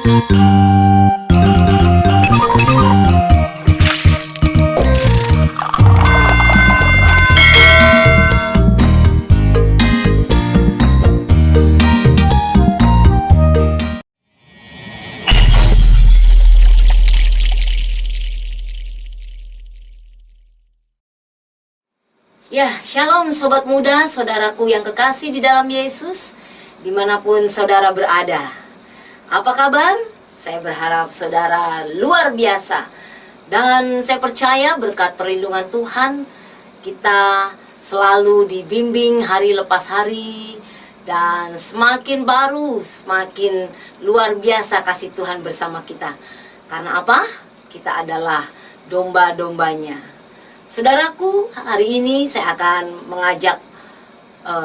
Ya, shalom sobat muda, saudaraku yang kekasih di dalam Yesus, dimanapun saudara berada. Apa kabar? Saya berharap saudara luar biasa. Dan saya percaya berkat perlindungan Tuhan, kita selalu dibimbing hari lepas hari. Dan semakin baru, semakin luar biasa kasih Tuhan bersama kita. Karena apa? Kita adalah domba-dombanya. Saudaraku, hari ini saya akan mengajak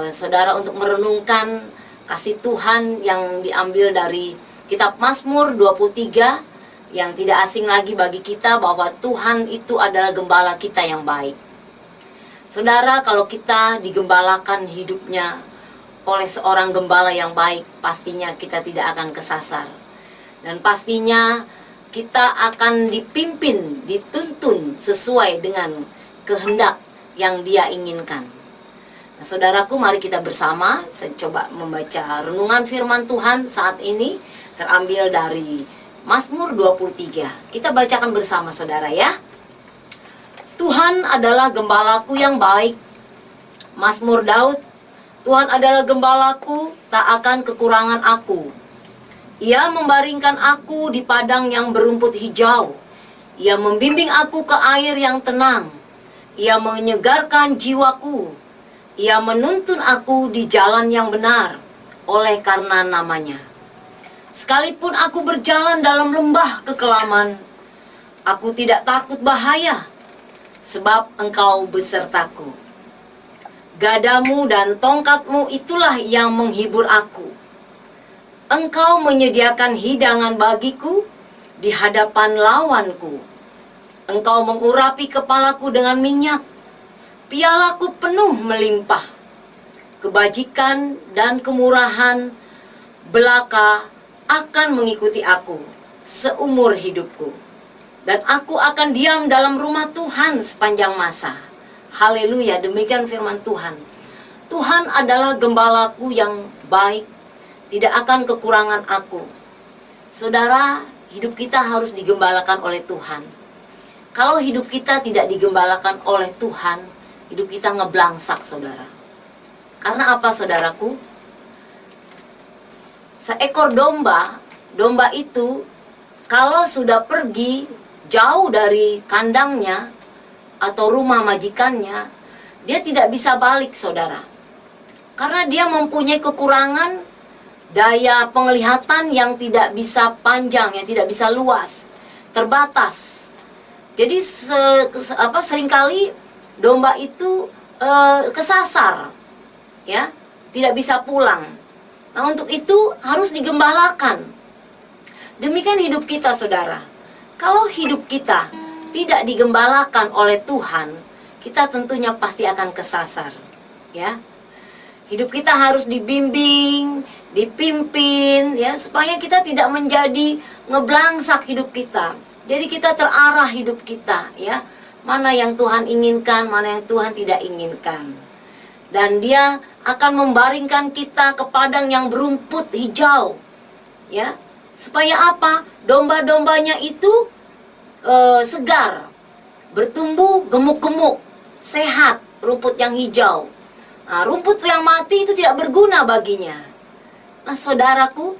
saudara untuk merenungkan kasih Tuhan yang diambil dari kitab Mazmur 23, yang tidak asing lagi bagi kita bahwa Tuhan itu adalah gembala kita yang baik. Saudara, kalau kita digembalakan hidupnya oleh seorang gembala yang baik, pastinya kita tidak akan kesasar. Dan pastinya kita akan dipimpin, dituntun sesuai dengan kehendak yang Dia inginkan. Nah, saudaraku, mari kita bersama. Saya coba membaca renungan firman Tuhan saat ini, terambil dari Mazmur 23. Kita bacakan bersama saudara ya. Tuhan adalah gembalaku yang baik. Mazmur Daud. Tuhan adalah gembalaku, tak akan kekurangan aku. Ia membaringkan aku di padang yang berumput hijau. Ia membimbing aku ke air yang tenang. Ia menyegarkan jiwaku. Ia menuntun aku di jalan yang benar oleh karena namanya. Sekalipun aku berjalan dalam lembah kekelaman, aku tidak takut bahaya, sebab Engkau besertaku. Gadamu dan tongkatmu itulah yang menghibur aku. Engkau menyediakan hidangan bagiku di hadapan lawanku. Engkau mengurapi kepalaku dengan minyak, pialaku penuh melimpah. Kebajikan dan kemurahan belaka akan mengikuti aku seumur hidupku. Dan aku akan diam dalam rumah Tuhan sepanjang masa. Haleluya, demikian firman Tuhan. Tuhan adalah gembalaku yang baik, tidak akan kekurangan aku. Saudara, hidup kita harus digembalakan oleh Tuhan. Kalau hidup kita tidak digembalakan oleh Tuhan, hidup kita ngeblangsak, saudara. Karena apa, saudaraku? Seekor domba, domba itu kalau sudah pergi jauh dari kandangnya atau rumah majikannya, dia tidak bisa balik, saudara. Karena dia mempunyai kekurangan daya penglihatan yang tidak bisa panjang, yang tidak bisa luas, terbatas. Jadi seringkali domba itu kesasar, ya, tidak bisa pulang. Nah, untuk itu harus digembalakan. Demikian hidup kita, saudara. Kalau hidup kita tidak digembalakan oleh Tuhan, kita tentunya pasti akan kesasar, ya. Hidup kita harus dibimbing, dipimpin, ya, supaya kita tidak menjadi ngeblangsak hidup kita. Jadi kita terarah hidup kita, ya. Mana yang Tuhan inginkan, mana yang Tuhan tidak inginkan. Dan Dia akan membaringkan kita ke padang yang berumput hijau, ya. Supaya apa? Domba-dombanya itu segar, bertumbuh gemuk-gemuk, sehat, rumput yang hijau. Nah, rumput yang mati itu tidak berguna baginya. Nah, saudaraku,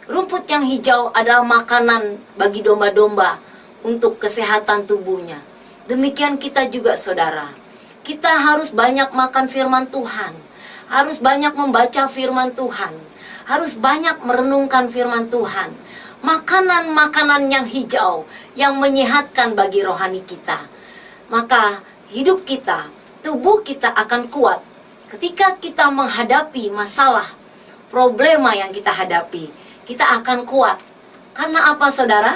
rumput yang hijau adalah makanan bagi domba-domba untuk kesehatan tubuhnya. Demikian kita juga, saudara. Kita harus banyak makan firman Tuhan. Harus banyak membaca firman Tuhan. Harus banyak merenungkan firman Tuhan. Makanan-makanan yang hijau yang menyehatkan bagi rohani kita. Maka hidup kita, tubuh kita akan kuat ketika kita menghadapi masalah, problema yang kita hadapi. Kita akan kuat. Karena apa, saudara?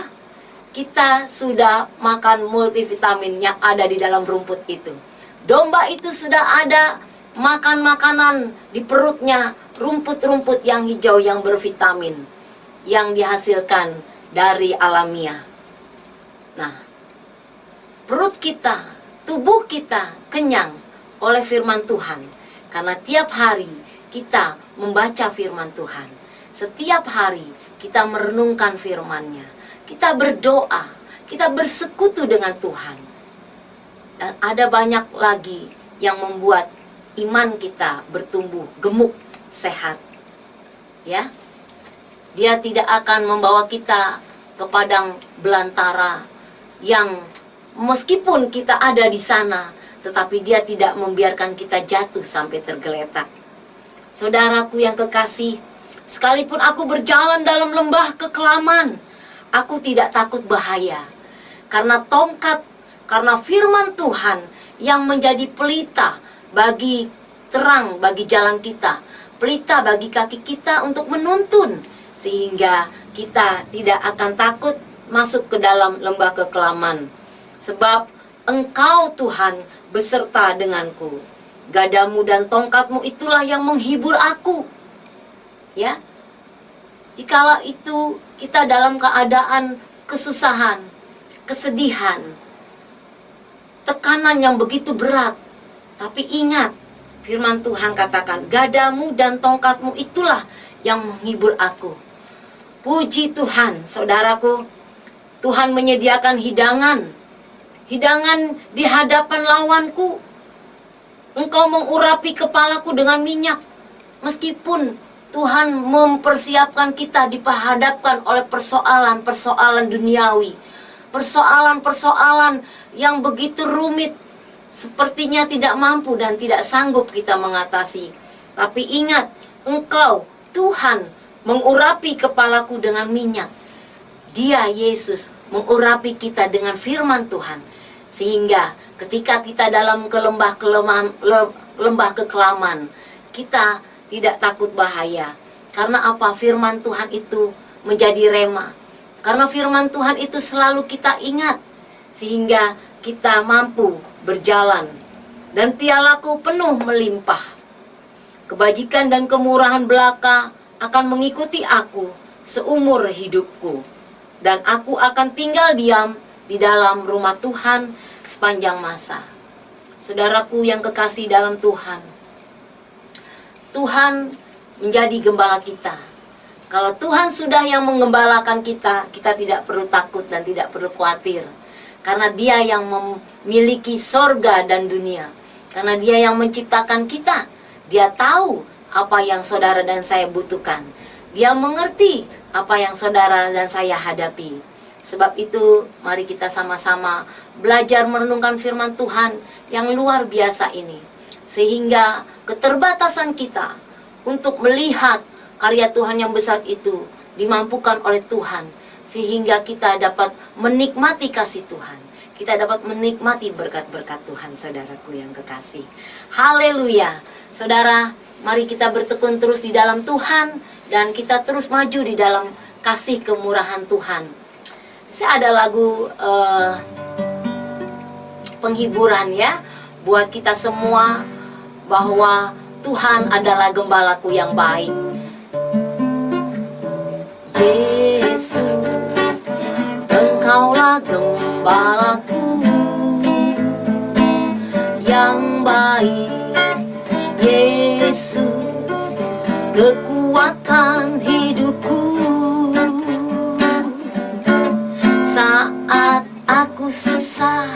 Kita sudah makan multivitamin yang ada di dalam rumput itu. Domba itu sudah ada makan makanan di perutnya, rumput-rumput yang hijau yang bervitamin. yang dihasilkan dari alamiah. Nah, perut kita, tubuh kita kenyang oleh firman Tuhan. Karena tiap hari kita membaca firman Tuhan. Setiap hari kita merenungkan firman-Nya. Kita berdoa, kita bersekutu dengan Tuhan. Dan ada banyak lagi yang membuat iman kita bertumbuh gemuk, sehat. Ya. Dia tidak akan membawa kita ke padang belantara yang meskipun kita ada di sana, tetapi dia tidak membiarkan kita jatuh sampai tergeletak. Saudaraku yang kekasih, sekalipun aku berjalan dalam lembah kekelaman, aku tidak takut bahaya. Karena tongkat, karena firman Tuhan yang menjadi pelita bagi terang bagi jalan kita, pelita bagi kaki kita untuk menuntun, sehingga kita tidak akan takut masuk ke dalam lembah kekelaman. Sebab Engkau Tuhan beserta denganku. Gadamu dan tongkatmu itulah yang menghibur aku. Ya, jikalau itu kita dalam keadaan kesusahan, kesedihan, tekanan yang begitu berat, tapi ingat, firman Tuhan katakan, gadamu dan tongkatmu itulah yang menghibur aku. Puji Tuhan, saudaraku, Tuhan menyediakan hidangan di hadapan lawanku. Engkau mengurapi kepalaku dengan minyak. Meskipun Tuhan mempersiapkan kita diperhadapkan oleh persoalan-persoalan duniawi, persoalan-persoalan yang begitu rumit, sepertinya tidak mampu dan tidak sanggup kita mengatasi. Tapi ingat, Engkau, Tuhan, mengurapi kepalaku dengan minyak. Dia, Yesus, mengurapi kita dengan firman Tuhan. Sehingga ketika kita dalam lembah kekelaman, kita tidak takut bahaya. Karena apa? Firman Tuhan itu menjadi rema. Karena firman Tuhan itu selalu kita ingat. Sehingga kita mampu berjalan. Dan pialaku penuh melimpah. Kebajikan dan kemurahan belaka akan mengikuti aku seumur hidupku. Dan aku akan tinggal diam di dalam rumah Tuhan sepanjang masa. Saudaraku yang kekasih dalam Tuhan, Tuhan menjadi gembala kita. Kalau Tuhan sudah yang menggembalakan kita, kita tidak perlu takut dan tidak perlu khawatir. Karena Dia yang memiliki sorga dan dunia. Karena Dia yang menciptakan kita. Dia tahu apa yang saudara dan saya butuhkan. Dia mengerti apa yang saudara dan saya hadapi. Sebab itu, mari kita sama-sama belajar merenungkan firman Tuhan yang luar biasa ini. Sehingga keterbatasan kita untuk melihat karya Tuhan yang besar itu dimampukan oleh Tuhan. Sehingga kita dapat menikmati kasih Tuhan. Kita dapat menikmati berkat-berkat Tuhan, saudaraku yang kekasih. Haleluya. Saudara, mari kita bertekun terus di dalam Tuhan. Dan kita terus maju di dalam kasih kemurahan Tuhan. Saya ada lagu penghiburan ya, buat kita semua, bahwa Tuhan adalah gembalaku yang baik. Yesus, Engkaulah gembalaku yang baik. Yesus, kekuatan hidupku. Saat aku susah,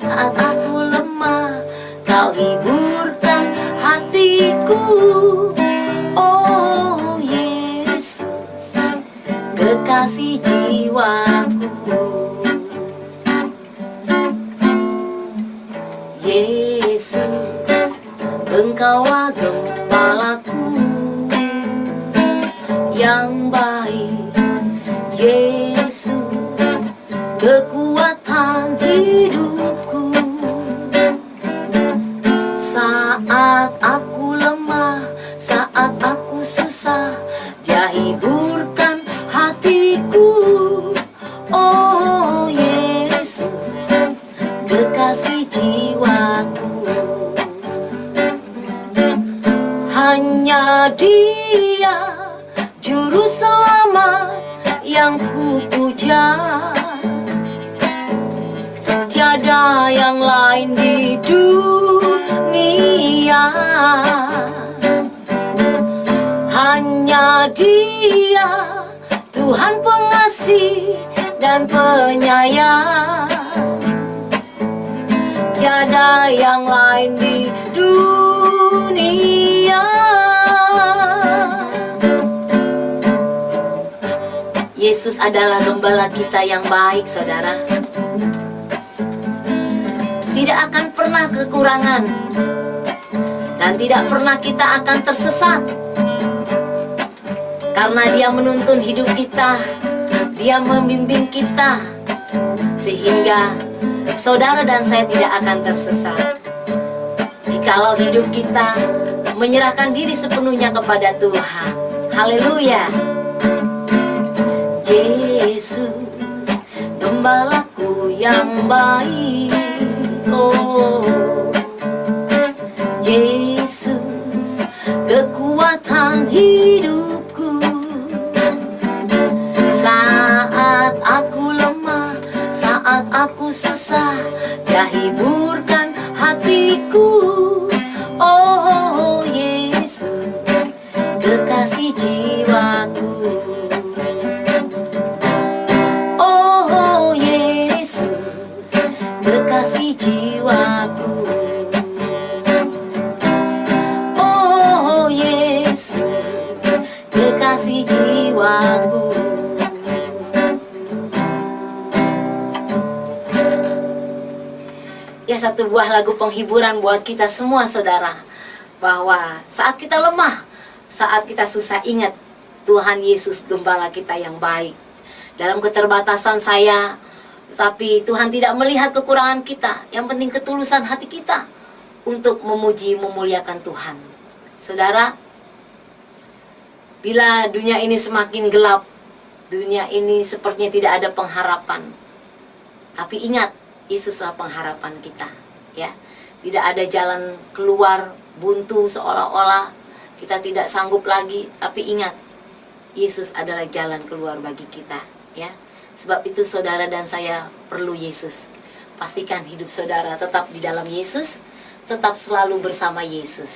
saat aku lemah, Kau hiburkan hatiku. Oh Yesus, kekasih jiwaku. Yesus, Engkaulah gembalaku yang baik. Yesus, kekuatan hidupku. Saat aku lemah, saat aku susah, Dia hiburkan hatiku. Oh Yesus, kekasih jiwaku. Hanya Dia juru selamat yang lain di dunia. Hanya Dia, Tuhan pengasih dan penyayang. Tiada yang lain di dunia. Yesus adalah gembala kita yang baik, saudara. Tidak akan pernah kekurangan, dan tidak pernah kita akan tersesat. Karena Dia menuntun hidup kita, Dia membimbing kita, sehingga saudara dan saya tidak akan tersesat. Jikalau hidup kita menyerahkan diri sepenuhnya kepada Tuhan. Haleluya. Yesus, gembalaku yang baik. Oh, Yesus, kekuatan hidupku. Saat aku lemah, saat aku susah, Dia hiburkan hatiku. Oh Yesus, kekasih jiwaku. Oh Yesus, kekasih jiwaku. Oh Yesus, kekasih jiwaku. Ya, satu buah lagu penghiburan buat kita semua, saudara, bahwa saat kita lemah, saat kita susah, ingat Tuhan Yesus gembala kita yang baik. Dalam keterbatasan saya, tapi Tuhan tidak melihat kekurangan kita. Yang penting ketulusan hati kita untuk memuji, memuliakan Tuhan. Saudara, bila dunia ini semakin gelap, dunia ini sepertinya tidak ada pengharapan, tapi ingat, Yesuslah pengharapan kita, ya. Tidak ada jalan keluar, buntu seolah-olah kita tidak sanggup lagi, tapi ingat, Yesus adalah jalan keluar bagi kita, ya. Sebab itu saudara dan saya perlu Yesus. Pastikan hidup saudara tetap di dalam Yesus, tetap selalu bersama Yesus.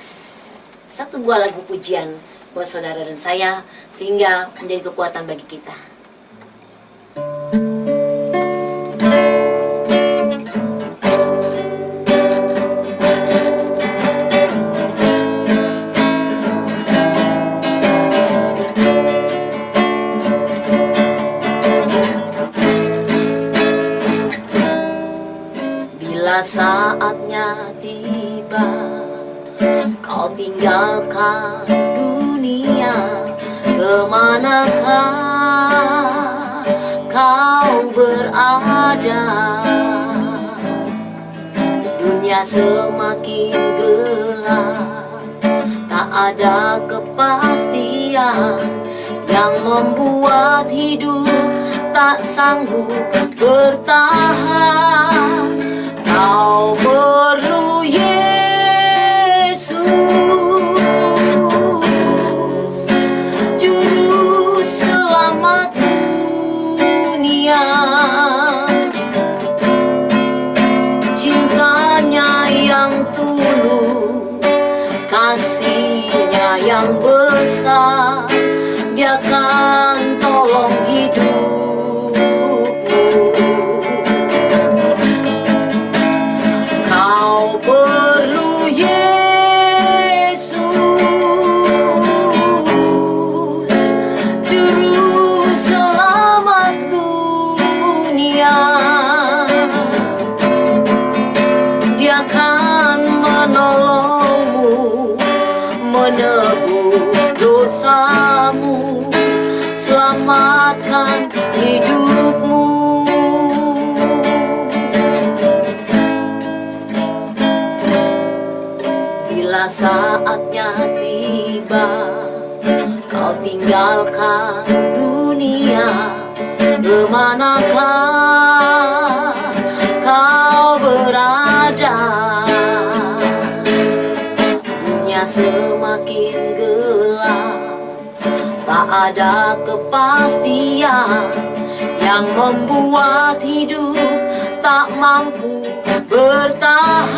Satu buah lagu pujian buat saudara dan saya, sehingga menjadi kekuatan bagi kita. Saatnya tiba, kau tinggalkan dunia, kemanakah kau berada? Dunia semakin gelap, tak ada kepastian yang membuat hidup tak sanggup bertahan. Kau perlu Yesus, juru selamat dunia. Cintanya yang tulus, kasihnya yang besar, Dia akan tolong hidupmu. Perlu Yesus, juru selamat dunia. Dia akan menolongmu, menebus dosamu, selamatkan hidupmu. Bila saatnya tiba, kau tinggalkan dunia, kemanakah kau berada? Dunia semakin gelap, tak ada kepastian yang membuat hidup tak mampu bertahan.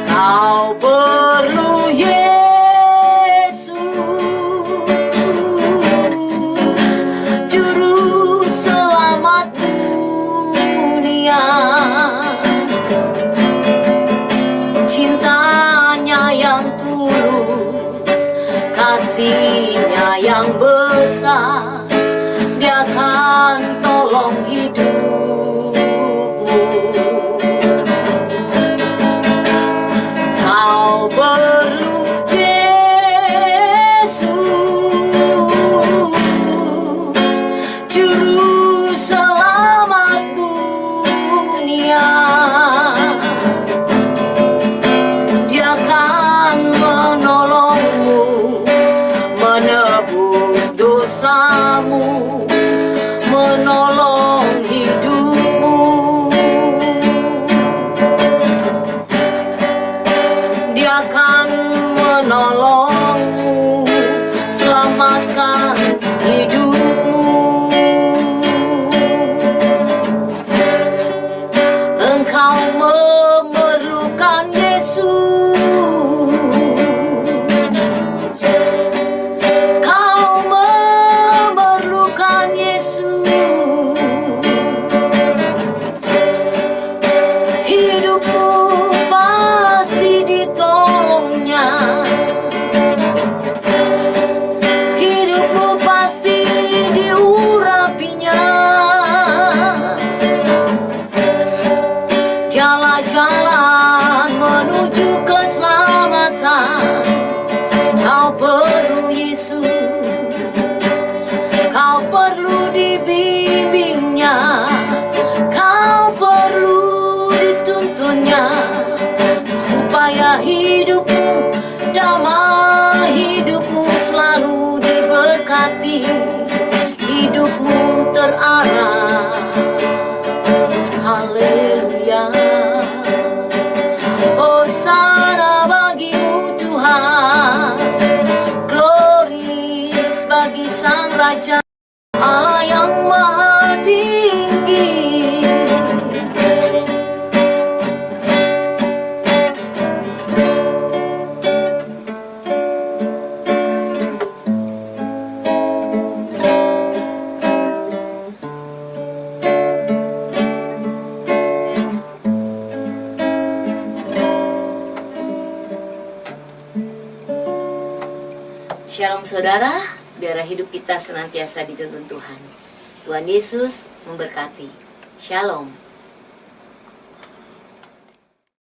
Kau perlu Yesus, Juru Selamat dunia. Cintanya yang tulus, kasihnya yang besar, Dia akan tolong hidupmu. Kau perlu Yesus, Juru Selamat dunia. Dia akan menolongmu, menebus dosamu, menolong hidupmu. Dia akan menolongmu, selamatkan hidupmu. Engkau memerlukan Yesus, kau memerlukan Yesus. Hidupmu pasti ditolongnya, hidupmu pasti diurapinya. Jalan-jalan menuju keselamatan, kau perlu Yesus, kau perlu dibimbingnya, kau perlu dituntunnya, supaya hidupmu damai, hidupmu selalu diberkati, hidupmu terarah. Haleluya. Hosana bagimu Tuhan, gloris bagi Sang Raja, Allah yang maha tinggi. Shalom saudara, biarlah hidup kita senantiasa dituntun Tuhan. Tuhan Yesus memberkati. Shalom.